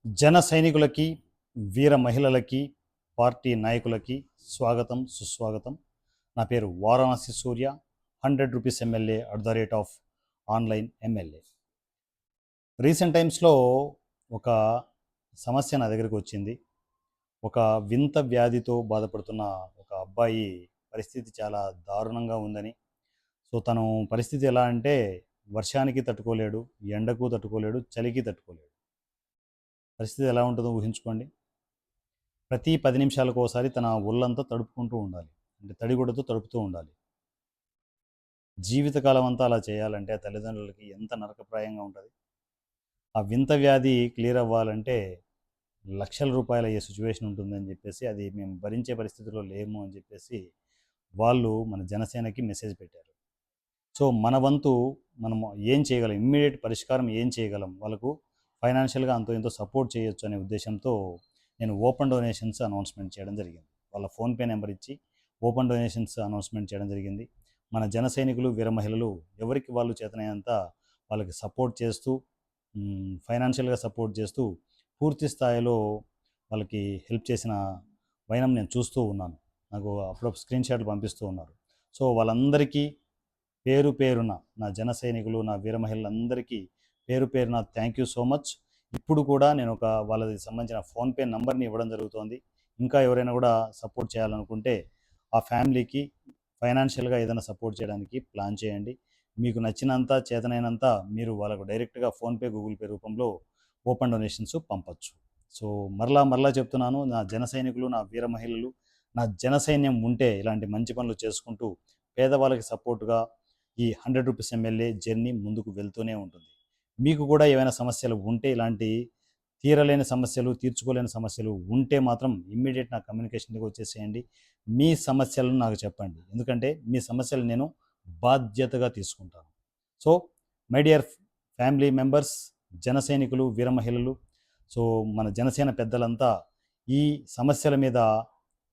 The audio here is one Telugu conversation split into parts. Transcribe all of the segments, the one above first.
జన సైనికులకి, వీర మహిళలకి, పార్టీ నాయకులకి స్వాగతం, సుస్వాగతం. నా పేరు వారణాసి సూర్య. 100 rupees MLA at the rate of online MLA. Recent టైమ్స్లో ఒక సమస్య నా దగ్గరికి వచ్చింది. ఒక వింత వ్యాధితో బాధపడుతున్న ఒక అబ్బాయి పరిస్థితి చాలా దారుణంగా ఉందని. సో తను పరిస్థితి ఎలా అంటే వర్షానికి తట్టుకోలేడు, ఎండకు తట్టుకోలేడు, చలికి తట్టుకోలేడు. పరిస్థితి ఎలా ఉంటుందో ఊహించుకోండి. ప్రతి 10 నిమిషాలకు ఒకసారి తన ఒళ్ళంతా తడుపుకుంటూ ఉండాలి. అంటే తడిగుడ్డతో తడుపుతూ ఉండాలి. జీవితకాలం అంతా అలా చేయాలంటే ఆ తల్లిదండ్రులకి ఎంత నరకప్రాయంగా ఉంటుంది. ఆ వింత వ్యాధి క్లియర్ అవ్వాలంటే లక్షల రూపాయలు అయ్యే సిచ్యువేషన్ ఉంటుందని చెప్పేసి, అది మేము భరించే పరిస్థితిలో లేము అని చెప్పేసి వాళ్ళు మన జనసేనకి మెసేజ్ పెట్టారు. సో మన వంతు మనము ఏం చేయగలం, ఇమ్మీడియట్ పరిష్కారం ఏం చేయగలం, వాళ్ళకు ఫైనాన్షియల్గా అంతో ఎంతో సపోర్ట్ చేయొచ్చు అనే ఉద్దేశంతో నేను ఓపెన్ డొనేషన్స్ అనౌన్స్మెంట్ చేయడం జరిగింది. వాళ్ళ ఫోన్పే నెంబర్ ఇచ్చి ఓపెన్ డొనేషన్స్ అనౌన్స్మెంట్ చేయడం జరిగింది. మన జన సైనికులు, వీర మహిళలు ఎవరికి వాళ్ళు చేతనైనంత వాళ్ళకి సపోర్ట్ చేస్తూ, ఫైనాన్షియల్గా సపోర్ట్ చేస్తూ పూర్తి స్థాయిలో వాళ్ళకి హెల్ప్ చేసిన వైనం నేను చూస్తూ ఉన్నాను. నాకు అప్పుడప్పుడు స్క్రీన్ షాట్లు పంపిస్తూ ఉన్నారు. సో వాళ్ళందరికీ పేరు పేరున, నా జన సైనికులు, నా వీర మహిళలందరికీ పేరు పేరున థ్యాంక్ యూ సో మచ్. ఇప్పుడు కూడా నేను ఒక వాళ్ళకి సంబంధించిన ఫోన్పే నంబర్ని ఇవ్వడం జరుగుతోంది. ఇంకా ఎవరైనా కూడా సపోర్ట్ చేయాలనుకుంటే ఆ ఫ్యామిలీకి ఫైనాన్షియల్గా ఏదైనా సపోర్ట్ చేయడానికి ప్లాన్ చేయండి. మీకు నచ్చినంత, చేతనైనంత మీరు వాళ్ళకు డైరెక్ట్గా ఫోన్పే, గూగుల్ పే రూపంలో ఓపెన్ డొనేషన్స్ పంపచ్చు. సో మరలా చెప్తున్నాను, నా జన సైనికులు, నా వీర మహిళలు, నా జన సైన్యం ఉంటే ఇలాంటి మంచి పనులు చేసుకుంటూ పేదవాళ్ళకి సపోర్టుగా ఈ 100 రూపీస్ ఎమ్మెల్యే జర్నీ ముందుకు వెళ్తూనే ఉంటుంది. మీకు కూడా ఏమైనా సమస్యలు ఉంటే, ఇలాంటి తీరలేని సమస్యలు, తీర్చుకోలేని సమస్యలు ఉంటే మాత్రం ఇమ్మీడియట్ నా కమ్యూనికేషన్కి వచ్చేసేయండి. మీ సమస్యలను నాకు చెప్పండి. ఎందుకంటే మీ సమస్యలు నేను బాధ్యతగా తీసుకుంటాను. So my dear family members, జన సైనికులు, వీర మహిళలు, సో మన జనసేన పెద్దలంతా ఈ సమస్యల మీద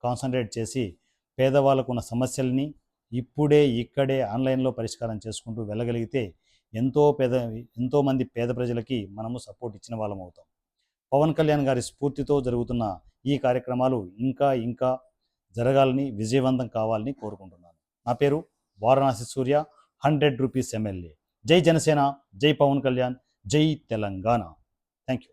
కాన్సన్ట్రేట్ చేసి పేదవాళ్ళకు ఉన్న సమస్యల్ని ఇప్పుడే ఇక్కడే ఆన్లైన్లో పరిష్కారం చేసుకుంటూ వెళ్ళగలిగితే ఎంతోమంది పేద ప్రజలకి మనము సపోర్ట్ ఇచ్చిన వాళ్ళం అవుతాం. పవన్ కళ్యాణ్ గారి స్ఫూర్తితో జరుగుతున్న ఈ కార్యక్రమాలు ఇంకా ఇంకా జరగాలని, విజయవంతం కావాలని కోరుకుంటున్నాను. నా పేరు వారణాసి సూర్య, 100 రూపీస్ ఎమ్మెల్యే. జై జనసేన, జై పవన్ కళ్యాణ్, జై తెలంగాణ. Thank you.